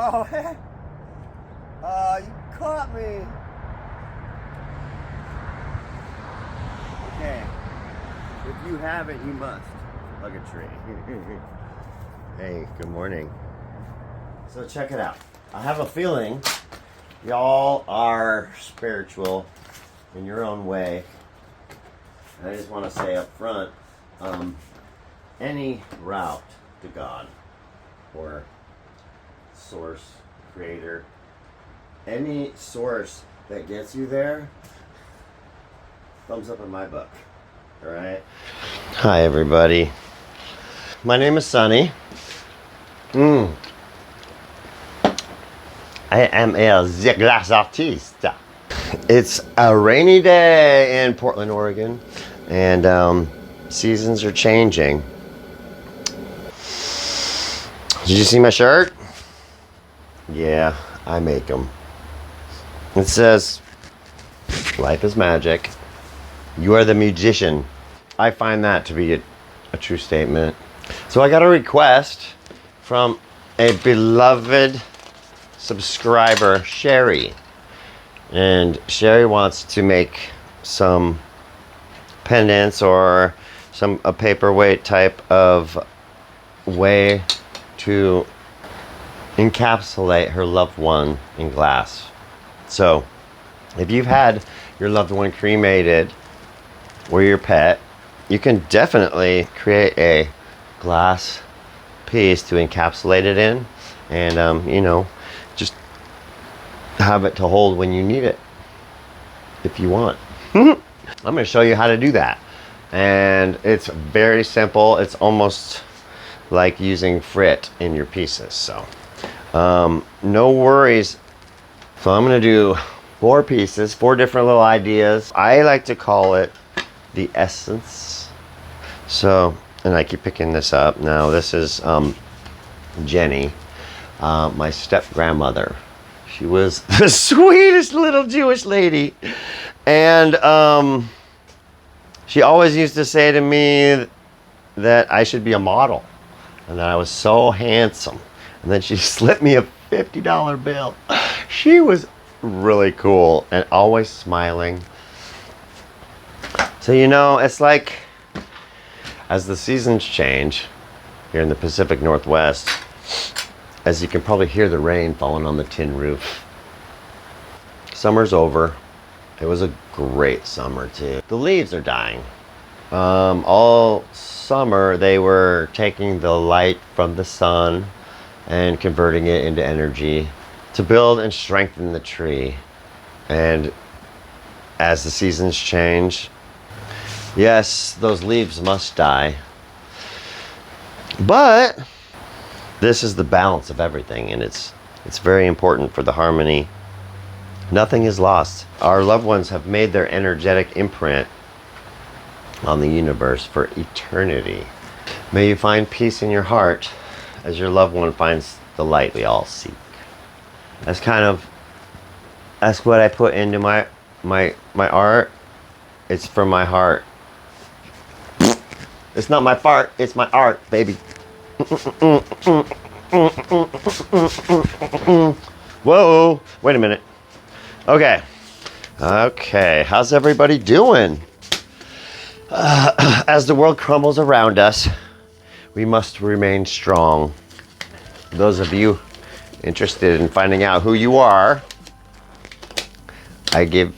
Oh, you caught me. Okay. If you haven't, you must hug a tree. Hey, good morning. So check it out. I have a feeling y'all are spiritual in your own way. And I just want to say up front, any route to God or source, creator, any source that gets you there, thumbs up in my book. All right. Hi, everybody. My name is Sunny. I am a glass artiste. It's a rainy day in Portland, Oregon, and seasons are changing. Did you see my shirt? Yeah, I make them. It says, "Life is magic. You are the musician." I find that to be a true statement. So I got a request from a beloved subscriber, Sherry. And Sherry wants to make some pendants or a paperweight type of way to encapsulate her loved one in glass. So if you've had your loved one cremated or your pet, you can definitely create a glass piece to encapsulate it in, and just have it to hold when you need it, if you want. I'm going to show you how to do that, and it's very simple. It's almost like using frit in your pieces, so no worries. So I'm going to do 4 pieces, 4 different little ideas. I like to call it the essence. So, and I keep picking this up. Now this is Jenny, my step-grandmother. She was the sweetest little Jewish lady. And she always used to say to me that I should be a model and that I was so handsome. And then she slipped me a $50 bill. She was really cool and always smiling. So, it's like as the seasons change here in the Pacific Northwest, as you can probably hear the rain falling on the tin roof. Summer's over. It was a great summer too. The leaves are dying. All summer they were taking the light from the sun and converting it into energy to build and strengthen the tree. And as the seasons change, yes, those leaves must die. But this is the balance of everything, and it's very important for the harmony. Nothing is lost. Our loved ones have made their energetic imprint on the universe for eternity. May you find peace in your heart as your loved one finds the light we all seek. That's what I put into my art. It's from my heart. It's not my fart, it's my art, baby. Whoa, wait a minute. Okay, how's everybody doing? As the world crumbles around us, we must remain strong. Those of you interested in finding out who you are, I give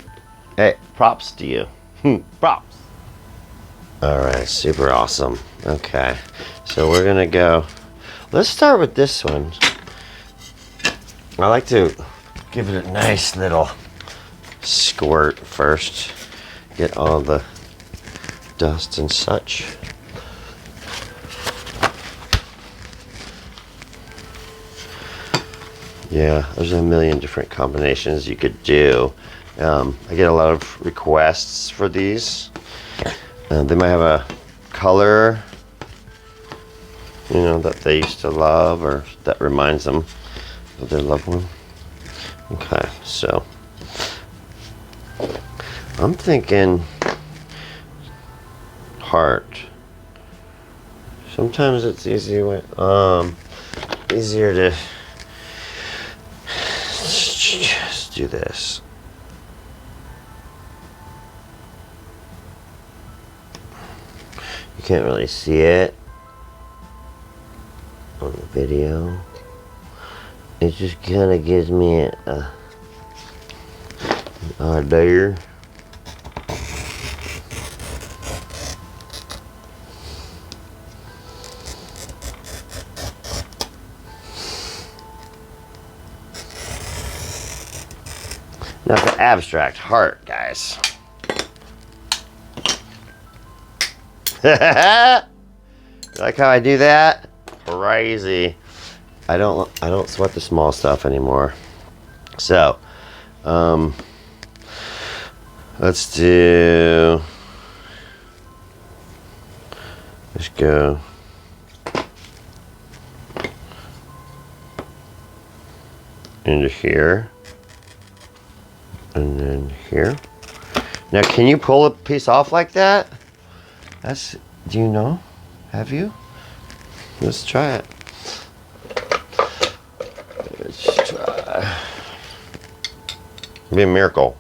props to you. Props. Alright, super awesome. Okay, so we're gonna go. Let's start with this one. I like to give it a nice little squirt first. Get all the dust and such. Yeah, there's a million different combinations you could do. I get a lot of requests for these. They might have a color, that they used to love or that reminds them of their loved one. Okay, so I'm thinking heart. Sometimes it's easier to do this. You can't really see it on the video. It just kind of gives me an idea. Now the abstract heart, guys. You like how I do that? Crazy. I don't sweat the small stuff anymore. So, let's do. Let's go. Into here. And then here. Now, can you pull a piece off like that? Do you know? Have you? Let's try it. Let's try. It'd be a miracle.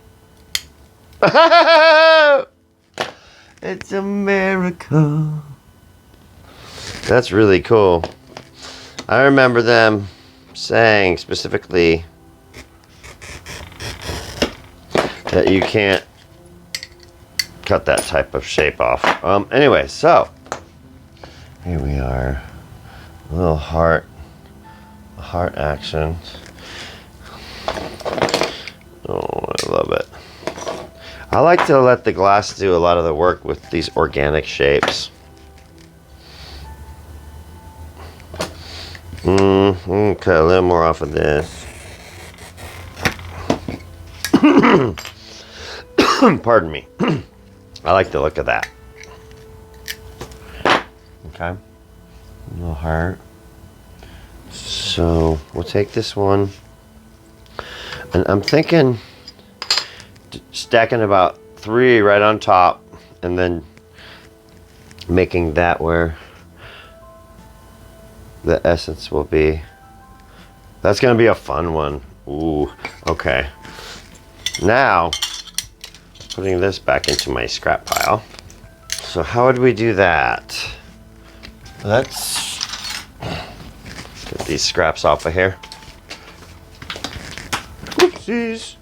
It's a miracle. That's really cool. I remember them saying specifically that you can't cut that type of shape off. Anyway, so here we are. A little heart action. Oh, I love it. I like to let the glass do a lot of the work with these organic shapes. Cut a little more off of this. Pardon me. I like the look of that. Okay. A little heart. So we'll take this one. And I'm thinking stacking about 3 right on top and then making that where the essence will be. That's going to be a fun one. Ooh, okay. Now, putting this back into my scrap pile. So how would we do that? Let's get these scraps off of here. Oopsies.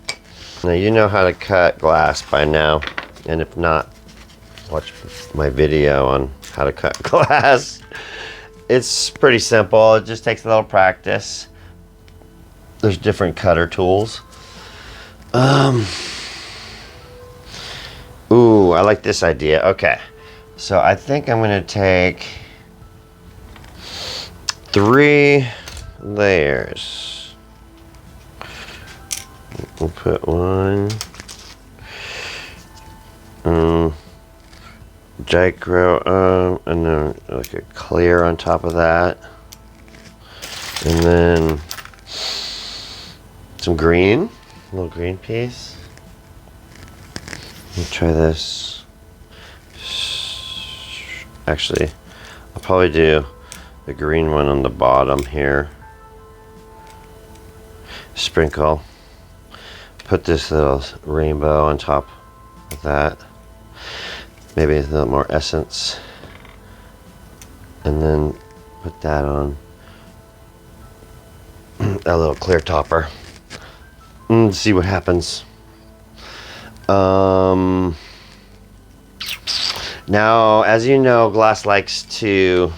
Now you know how to cut glass by now, and if not, watch my video on how to cut glass. It's pretty simple. It just takes a little practice. There's different cutter tools. Ooh, I like this idea. Okay, so I think I'm gonna take 3 layers. We'll put one. Dichro, and then like a clear on top of that, and then some green, a little green piece. Let me try this. Actually, I'll probably do the green one on the bottom here. Sprinkle. Put this little rainbow on top of that. Maybe a little more essence. And then put that on a little clear topper. See what happens. Now, as you know, glass likes to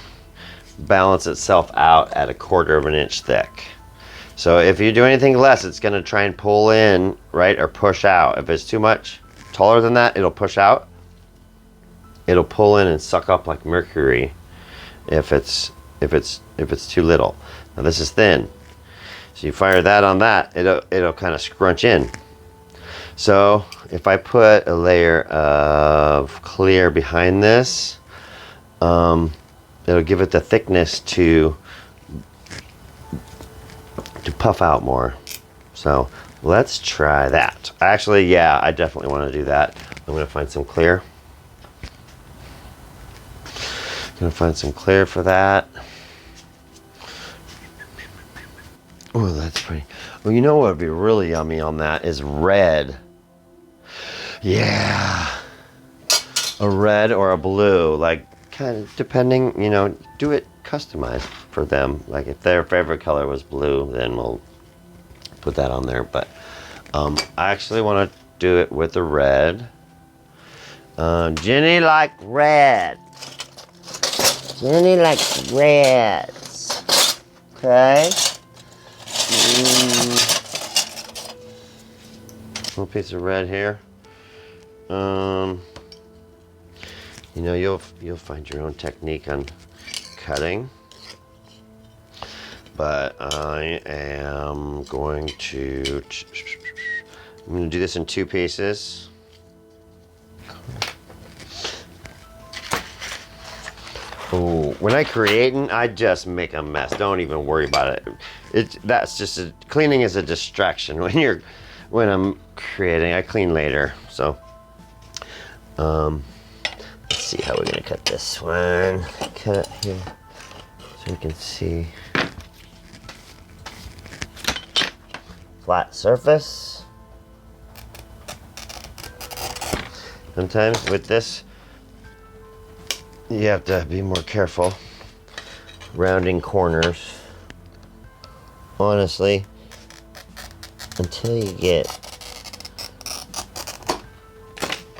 balance itself out at 1/4 of an inch thick. So if you do anything less, it's going to try and pull in, right, or push out. If it's too much taller than that, it'll push out. It'll pull in and suck up like mercury if it's too little. Now this is thin, so you fire that on that, it'll kind of scrunch in. So if I put a layer of clear behind this, it'll give it the thickness to puff out more. So let's try that. Actually, yeah, I definitely want to do that. I'm gonna find some clear. Gonna find some clear for that. Oh, that's pretty. Well, you know what would be really yummy on that is red. Yeah. A red or a blue, like kind of depending, do it customized for them. Like if their favorite color was blue, then we'll put that on there. But I actually want to do it with the red. Jenny like red. Jenny likes reds. Okay. Little piece of red here. You'll find your own technique on cutting. But I'm going to do this in 2 pieces. Oh, when I create, I just make a mess. Don't even worry about it. That's just cleaning is a distraction when I'm creating. I clean later. So, let's see how we're gonna cut this one. Cut it here so we can see. Flat surface. Sometimes with this, you have to be more careful rounding corners. Honestly, until you get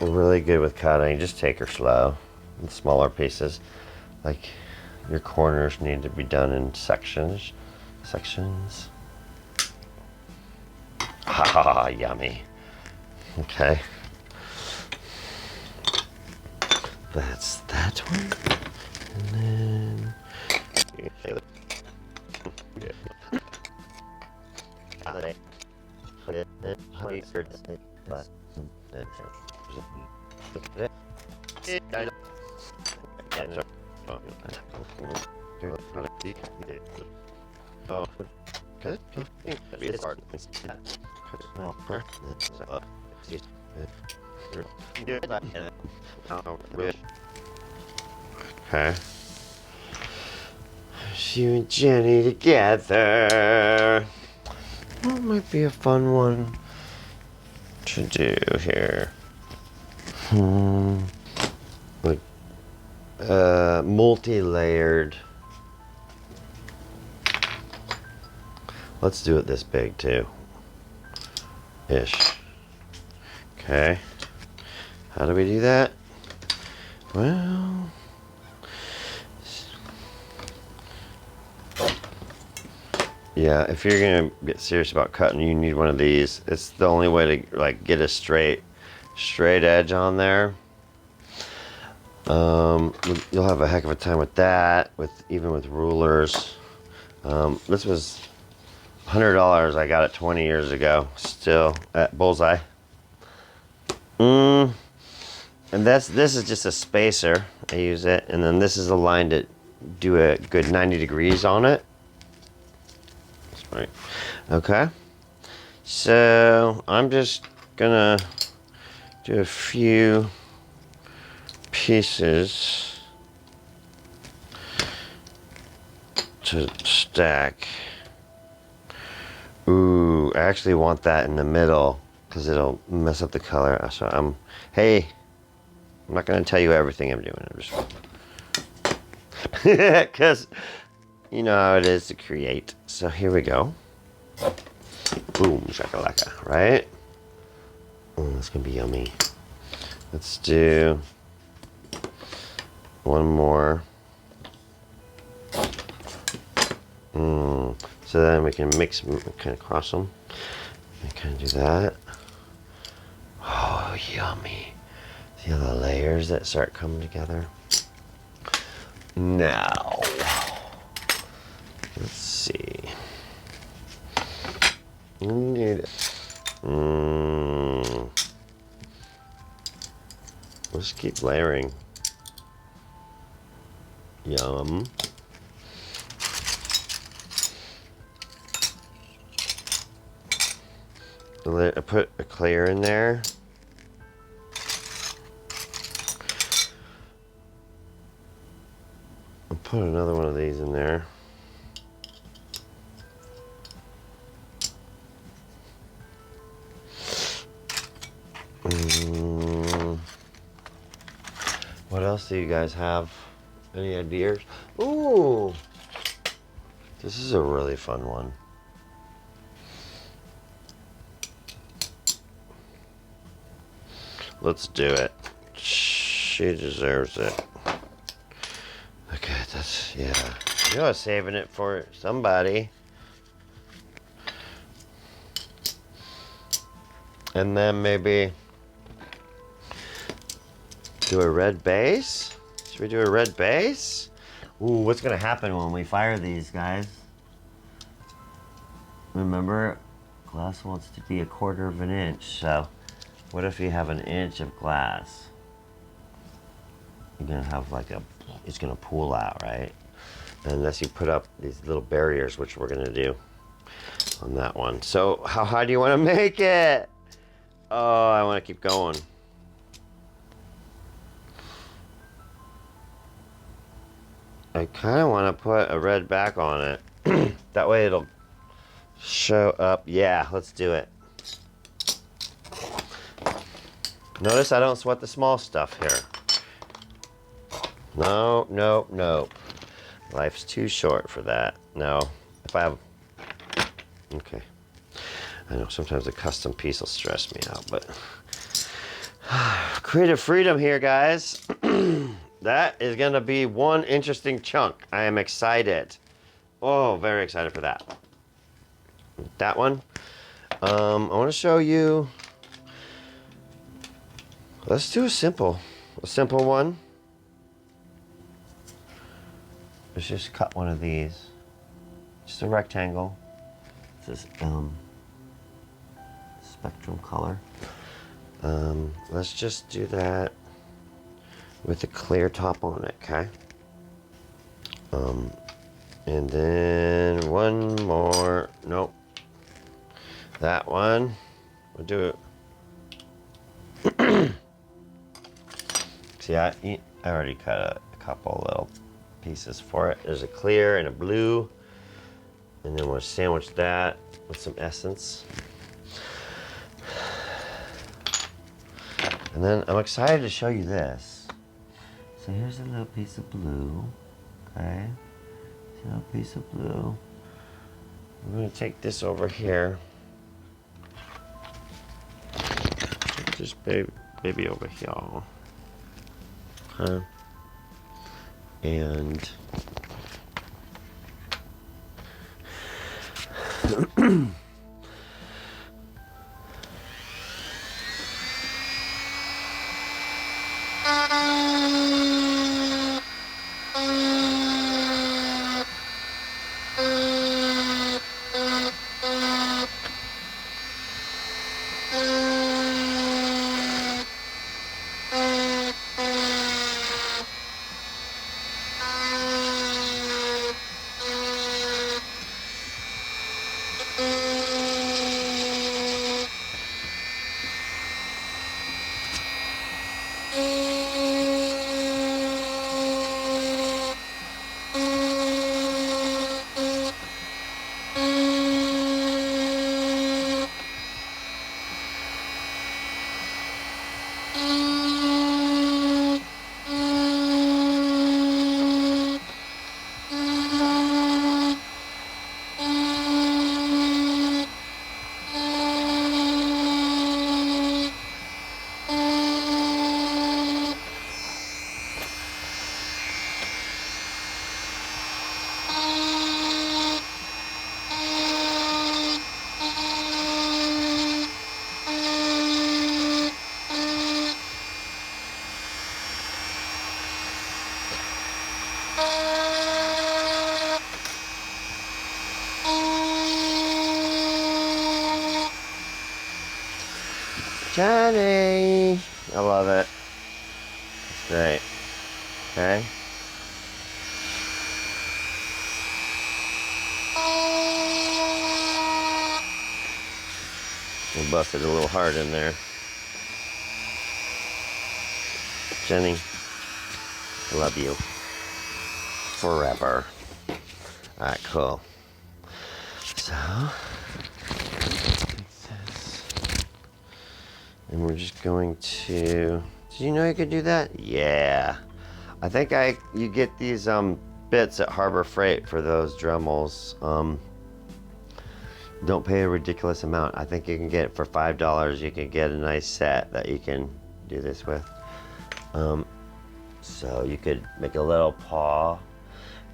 really good with cutting, just take her slow in smaller pieces. Like your corners need to be done in sections. Ha ha ha, yummy. Okay. That's that one. And then okay. You and Jenny together. That might be a fun one to do here. Like multi-layered. Let's do it this big too. Ish. Okay. How do we do that? Well, yeah, if you're gonna get serious about cutting, you need one of these. It's the only way to like get a straight edge on there. You'll have a heck of a time with that, even with rulers. This was $100. I got it 20 years ago, still at Bullseye. And this is just a spacer. I use it, and then this is a line to do a good 90 degrees on it. That's right. Okay. So I'm just gonna do a few pieces to stack. Ooh, I actually want that in the middle because it'll mess up the color. So I'm not gonna tell you everything I'm doing. I'm just because you know how it is to create. So here we go. Boom, shakalaka, right? Oh, that's gonna be yummy. Let's do one more. So then we can mix, kind of cross them. And kind of do that. Oh, yummy. See all the layers that start coming together? Now, let's see. Need it. Let's keep layering. Yum. I put a clear in there. I'll put another one of these in there. What else do you guys have? Any ideas? Ooh, this is a really fun one. Let's do it. She deserves it. Okay, that's, yeah. You know, saving it for somebody. And then maybe do a red base? Should we do a red base? Ooh, what's gonna happen when we fire these, guys? Remember, glass wants to be 1/4 of an inch, so what if you have an inch of glass? You're gonna have like it's gonna pool out, right? Unless you put up these little barriers, which we're gonna do on that one. So how high do you wanna make it? Oh, I wanna keep going. I kinda wanna put a red back on it. That way it'll show up. Yeah, let's do it. Notice I don't sweat the small stuff here. No, no, no. Life's too short for that. No, if I have, okay. I know sometimes a custom piece will stress me out, but creative freedom here, guys. That is gonna be one interesting chunk. I am excited. Oh, very excited for that. That one. I want to show you. Let's do a simple one. Let's just cut one of these. Just a rectangle. This is spectrum color. Let's just do that with a clear top on it, okay? And then one more. Nope. That one. We'll do it. See, I already cut a couple little pieces for it. There's a clear and a blue. And then we'll sandwich that with some essence. And then I'm excited to show you this. So here's a little piece of blue. Okay. See a little piece of blue. I'm going to take this over here. Just baby over here. Okay. And Johnny! I love it. It's great. Okay. We busted a little heart in there. Jenny, I love you. Forever. Alright, cool. So, And we're just going to, did you know you could do that? Yeah. I think you get these bits at Harbor Freight for those Dremels. Don't pay a ridiculous amount. I think you can get it for $5. You can get a nice set that you can do this with. So you could make a little paw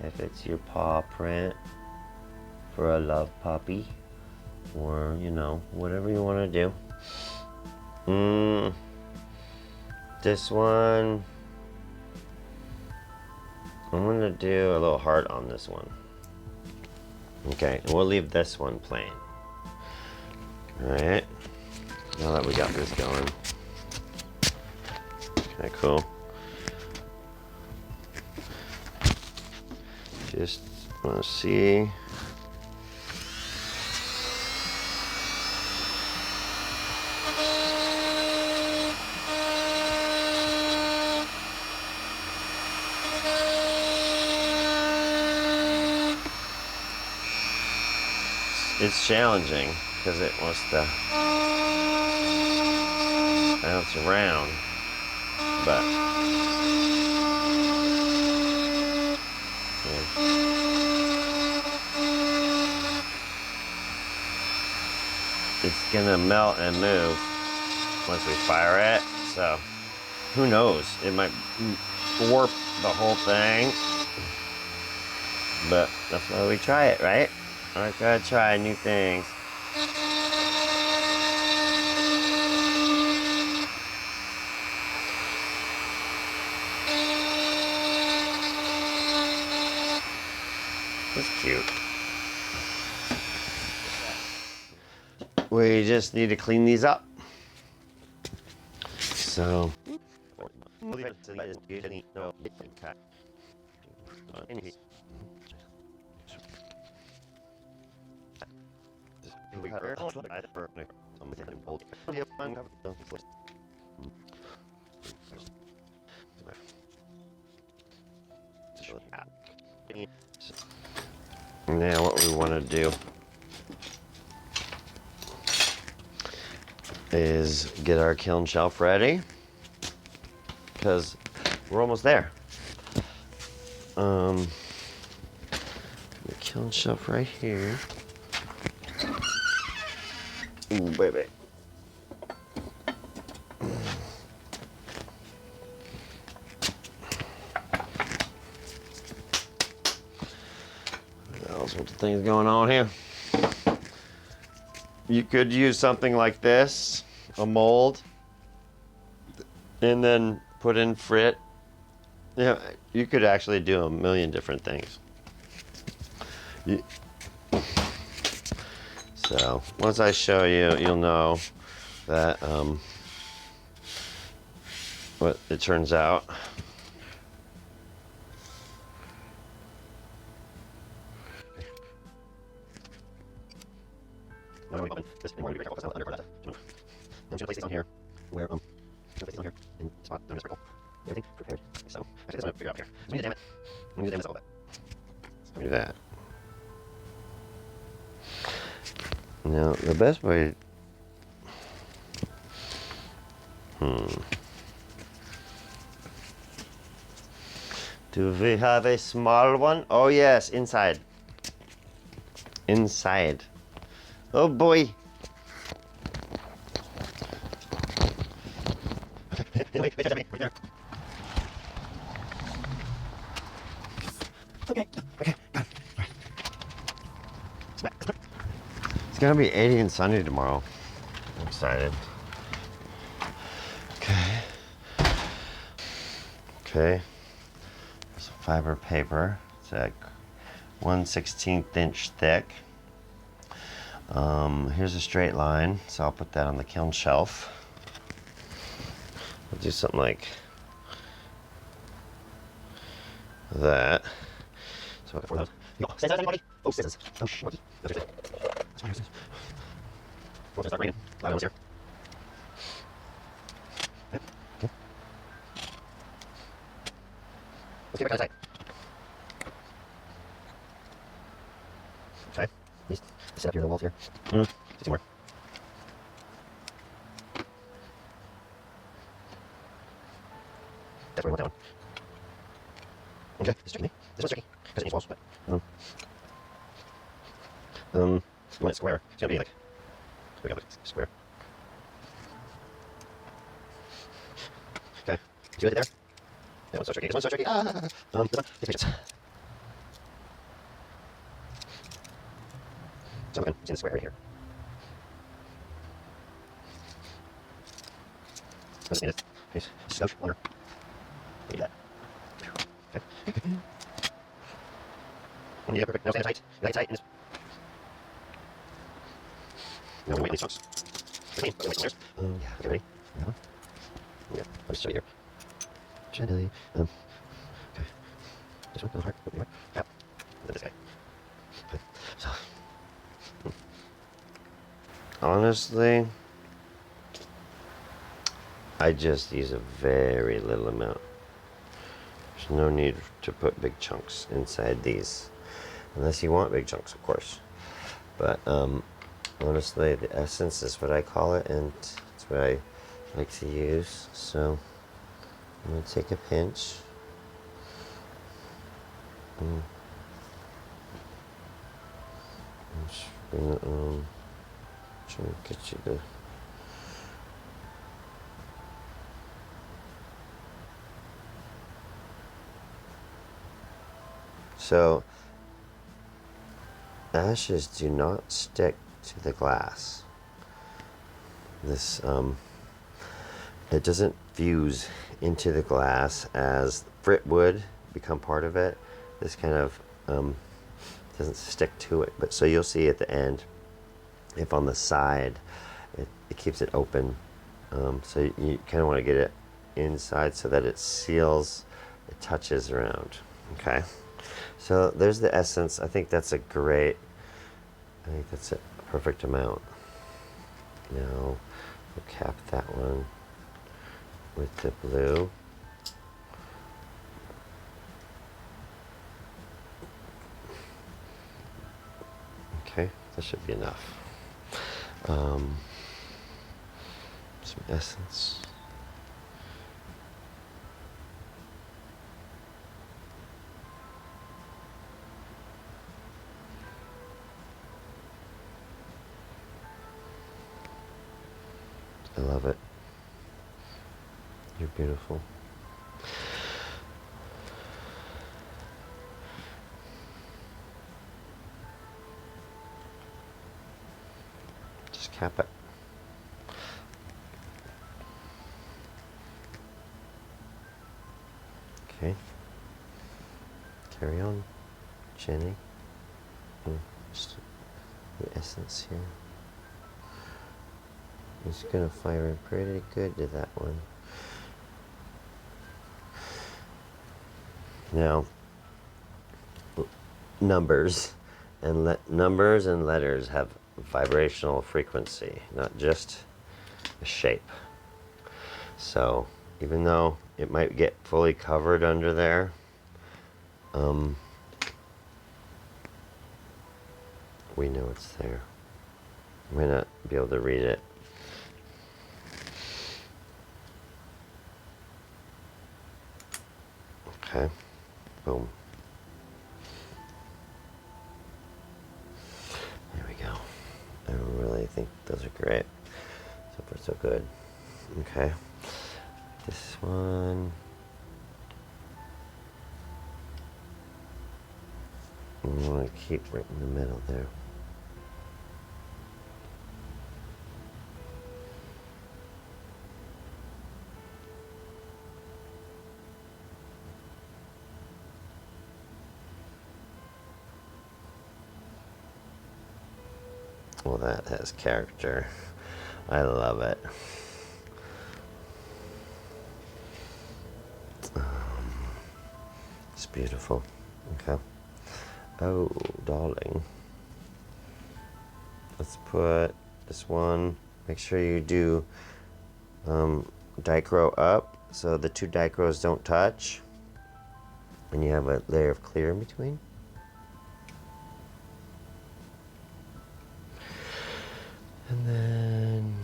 if it's your paw print for a love puppy, or you know, whatever you want to do. This one, I'm gonna do a little heart on this one. Okay, and we'll leave this one plain. Alright, now that we got this going. Okay, cool. Just wanna see. It's challenging because it wants to bounce around, but it's gonna melt and move once we fire it. So who knows? It might warp the whole thing, but that's why we try it, right? I gotta try new things. That's cute. We just need to clean these up. So. Now what we want to do is get our kiln shelf ready, because we're almost there. The kiln shelf right here. Ooh, baby. What else? What the thing's going on here? You could use something like this, a mold, and then put in frit. Yeah, you could actually do a million different things. So once I show you, you'll know that what it turns out. I'm gonna place these on here, where place these on here and spot them in a circle. Everything prepared. So actually, that's what I'm gonna figure out here. So we need to dam it. We need to dam this a little bit. So we do that. Now the best way. Do we have a small one? Oh yes, inside. Inside. Oh boy. Wait, right there. Okay, got it. Right. It's gonna be 80 and sunny tomorrow. I'm excited. Okay. Some fiber paper. It's like 1/16 inch thick. Here's a straight line, so I'll put that on the kiln shelf. I'll do something like that. So for those. Scissors, anybody? Oh, scissors. Oh, what? Those are scissors. That's fine, scissors. Well, it's start raining. Loud ones here. Okay. Let's get back outside. Okay. Just set up your little walls here. See some more. That's where we want that one. Okay, this is tricky. This one's tricky because it needs walls, but you want it square. It's gonna be like, we got it square. Okay, see what I did there? That one's so tricky. This one's so tricky. This one, take pictures. So again, it's in the square right here. Let's need it. Nice. Stoke water. Need that. Okay. Yeah, perfect. Now stand tight. Nice tight. Now we're waiting these chunks. Okay, we're waiting layers. Yeah. Okay, ready? Yeah. I'll just show you here. Gently. Okay. This one, a little hard. Anyway. Yeah. And then this guy. Okay. So. Honestly, I just use a very little amount. There's no need to put big chunks inside these. Unless you want big chunks, of course. But honestly, the essence is what I call it, and it's what I like to use. So I'm going to take a pinch. I'm just going to try and get you to... So ashes do not stick to the glass. This it doesn't fuse into the glass as Frit would become part of it. This kind of doesn't stick to it. But so you'll see at the end, if on the side, it keeps it open. So you kind of want to get it inside so that it seals, it touches around. Okay. So there's the essence. I think that's a perfect amount. Now we'll cap that one with the blue. Okay, that should be enough. Some essence. I love it. You're beautiful. Just cap it. Okay. Carry on, Jenny. Just the essence here. It's gonna fire in pretty good to that one. Now, numbers and letters have vibrational frequency, not just a shape. So even though it might get fully covered under there, we know it's there. We might not be able to read it. Okay, boom. There we go. I really think those are great. So far, so good. Okay. This one. I want to keep right in the middle there. Well, that has character. I love it. It's beautiful. Okay. Oh, darling. Let's put this one. Make sure you do dichro up so the two dichros don't touch. And you have a layer of clear in between. And then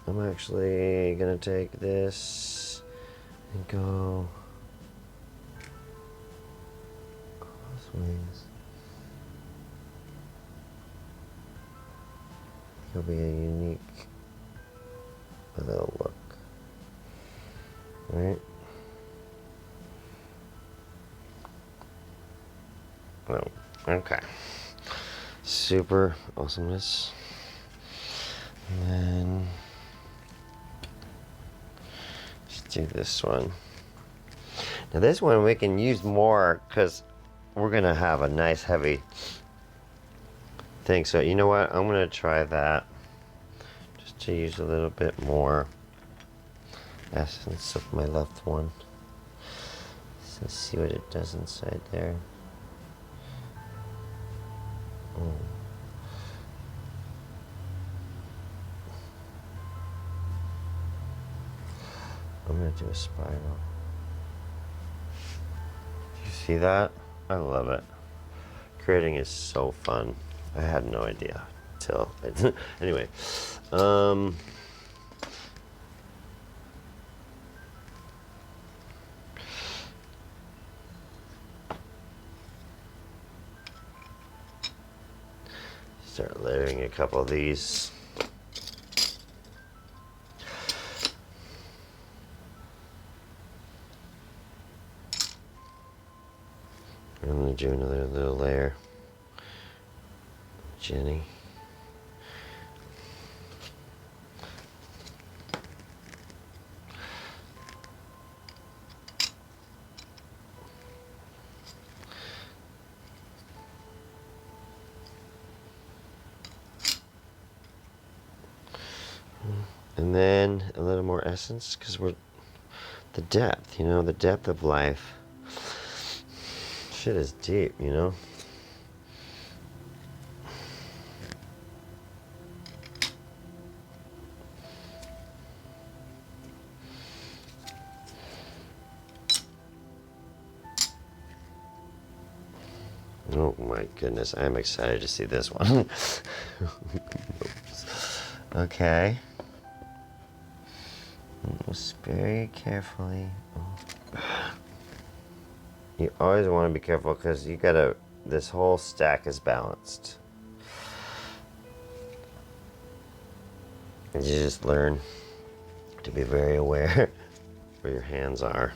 I'm actually gonna take this and go wings. He'll be a unique little look. Right? Oh, okay. Super awesomeness. And then let's do this one. Now this one we can use more because we're gonna have a nice heavy thing. So you know what? I'm gonna try that just to use a little bit more essence of my left one. So let's see what it does inside there. I'm gonna do a spiral. You see that? I love it. Creating is so fun. I had no idea till anyway. Start layering a couple of these. I'm gonna do another little layer. Jenny. And then a little more essence because we're the depth, you know, the depth of life. Shit is deep, you know. Oh my goodness, I'm excited to see this one. Okay. Just very carefully. You always want to be careful because you gotta, this whole stack is balanced. And you just learn to be very aware where your hands are.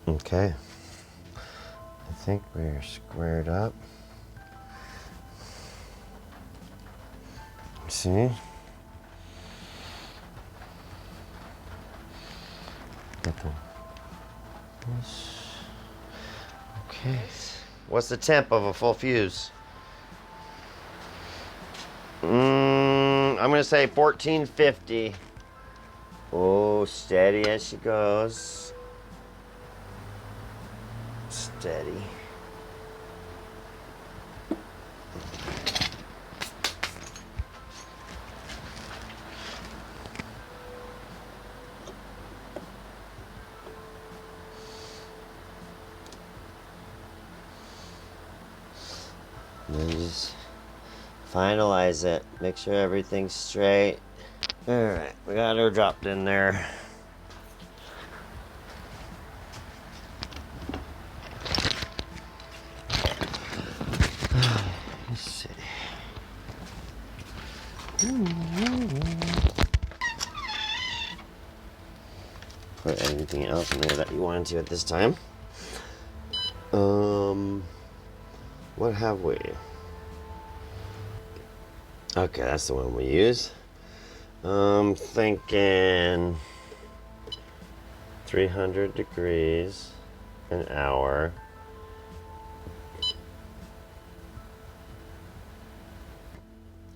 Okay, I think we're squared up. See? Get the this. Okay. What's the temp of a full fuse? I'm gonna say 1450. Oh, steady as she goes. Steady. And then just finalize it. Make sure everything's straight. Alright, we got her dropped in there. Let's see. Put anything else in there that you wanted to at this time. What have we? Okay, that's the one we use. Thinking 300 degrees an hour.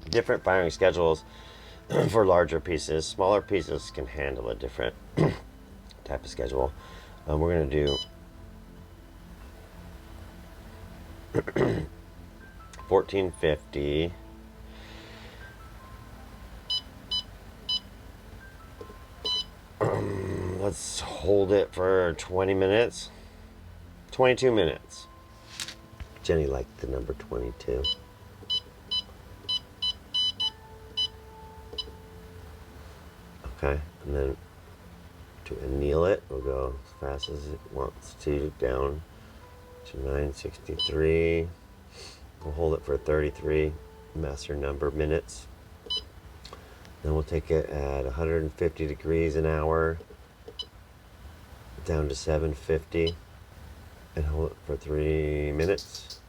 Different firing schedules for larger pieces. Smaller pieces can handle a different type of schedule. We're going to do 1450. Let's hold it for 20 minutes. 22 minutes. Jenny liked the number 22. Okay, and then to anneal it, we'll go as fast as it wants to, down to 963. We'll hold it for 33 master number minutes. Then we'll take it at 150 degrees an hour down to 750 and hold it for 3 minutes.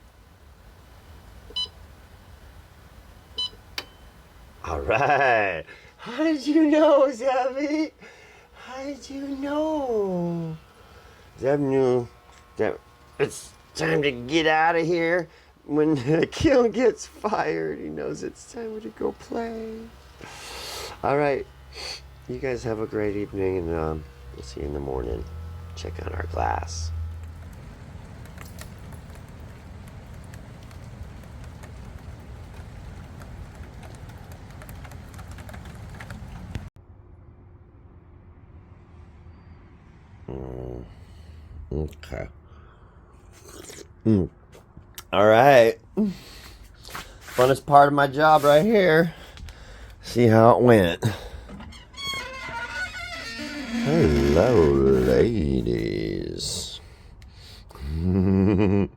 All right. How did you know, Zabby? How did you know? Zeb knew that it's time to get out of here. When the kiln gets fired, he knows it's time to go play. All right. You guys have a great evening, and we'll see you in the morning. Check on our glass. Okay. All right. Funnest part of my job right here. See how it went. Hello, ladies. All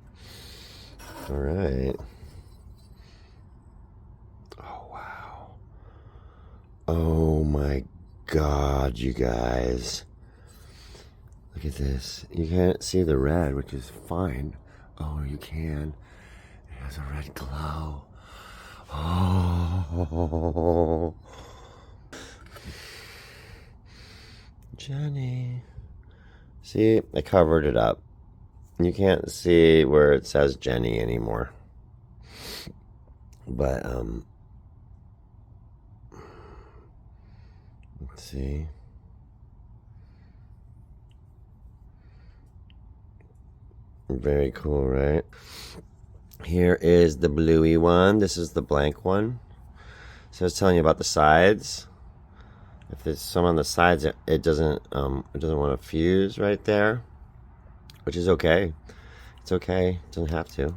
right. Oh, wow. Oh, my God, you guys. Look at this. You can't see the red, which is fine. Oh, you can. It has a red glow. Oh. Jenny. See, I covered it up. You can't see where it says Jenny anymore. But, let's see. Very cool, right? Here is the bluey one. This is the blank one. So I was telling you about the sides. If there's some on the sides, it doesn't want to fuse right there, which is okay. It's okay. It doesn't have to.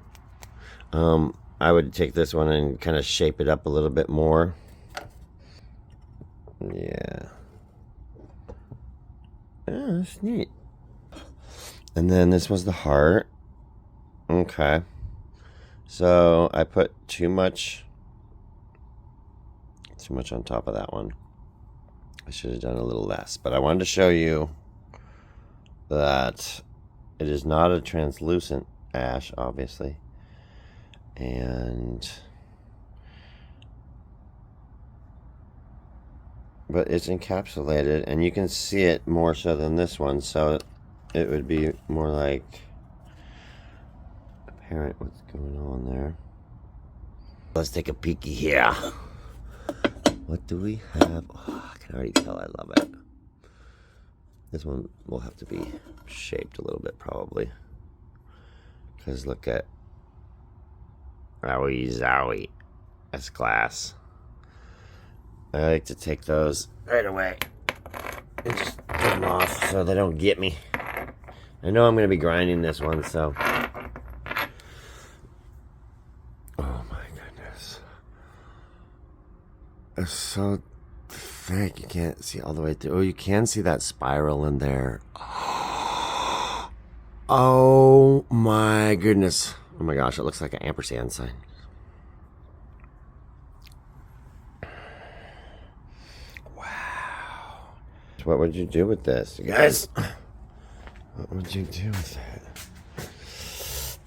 I would take this one and kind of shape it up a little bit more. Yeah. Yeah, that's neat. And then this was the heart. Okay. So I put too much on top of that one. I should have done a little less, but I wanted to show you that it is not a translucent ash, obviously. But it's encapsulated, and you can see it more so than this one, so it would be more like apparent what's going on there. Let's take a peeky here. What do we have? Oh, I can already tell I love it. This one will have to be shaped a little bit probably. Because look at Owie zowie. That's glass. I like to take those right away and just put them off so they don't get me. I know I'm going to be grinding this one, so. Oh my goodness. It's so thick. You can't see all the way through. Oh, you can see that spiral in there. Oh my goodness. Oh my gosh, it looks like an ampersand sign. Wow. What would you do with this, you guys? What would you do with it?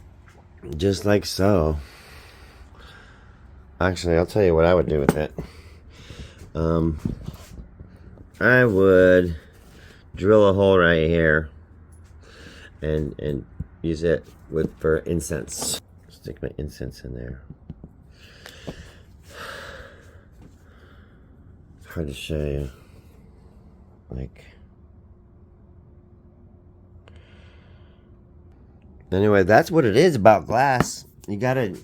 Just like so. Actually, I'll tell you what I would do with it. I would drill a hole right here and use it for incense. Stick my incense in there. It's hard to show you. Like. Anyway, that's what it is about glass. You gotta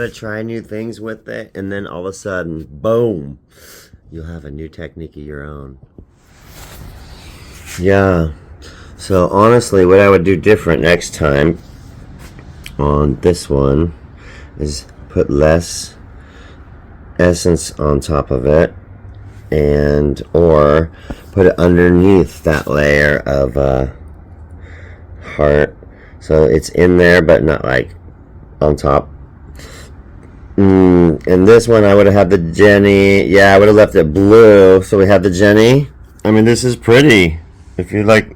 try new things with it, and then all of a sudden, boom, you'll have a new technique of your own. Yeah. So honestly, what I would do different next time on this one is put less essence on top of it and or put it underneath that layer of heart, so it's in there but not like on top. And this one I would have had the Jenny. Yeah, I would have left it blue, so we have the Jenny. I mean, this is pretty if you like,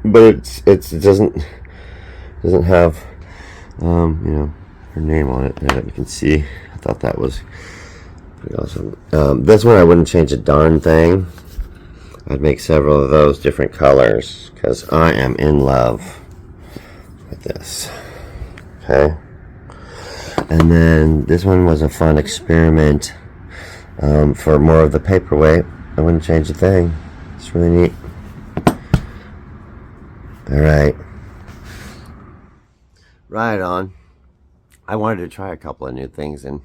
but it doesn't have her name on it that you can see. I thought that was pretty awesome. This one I wouldn't change a darn thing. I'd make several of those different colors because I am in love with this. Okay. And then this one was a fun experiment for more of the paperweight. I wouldn't change a thing. It's really neat. Alright. Right on. I wanted to try a couple of new things, and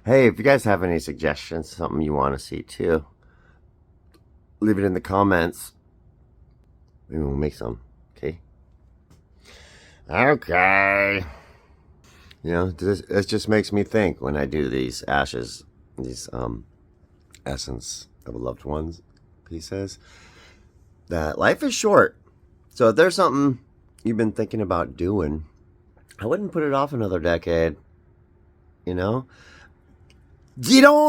hey, if you guys have any suggestions, something you want to see too, leave it in the comments. Maybe we'll make some. Okay. Okay. It just makes me think when I do these ashes, these essence of loved ones pieces, that life is short. So if there's something you've been thinking about doing, I wouldn't put it off another decade. Get on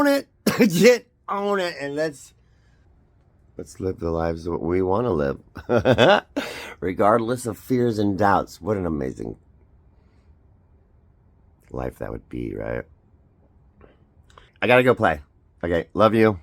it. Get on it, and let's live the lives that we want to live. Regardless of fears and doubts. What an amazing life that would be, right? I gotta go play. Okay, love you.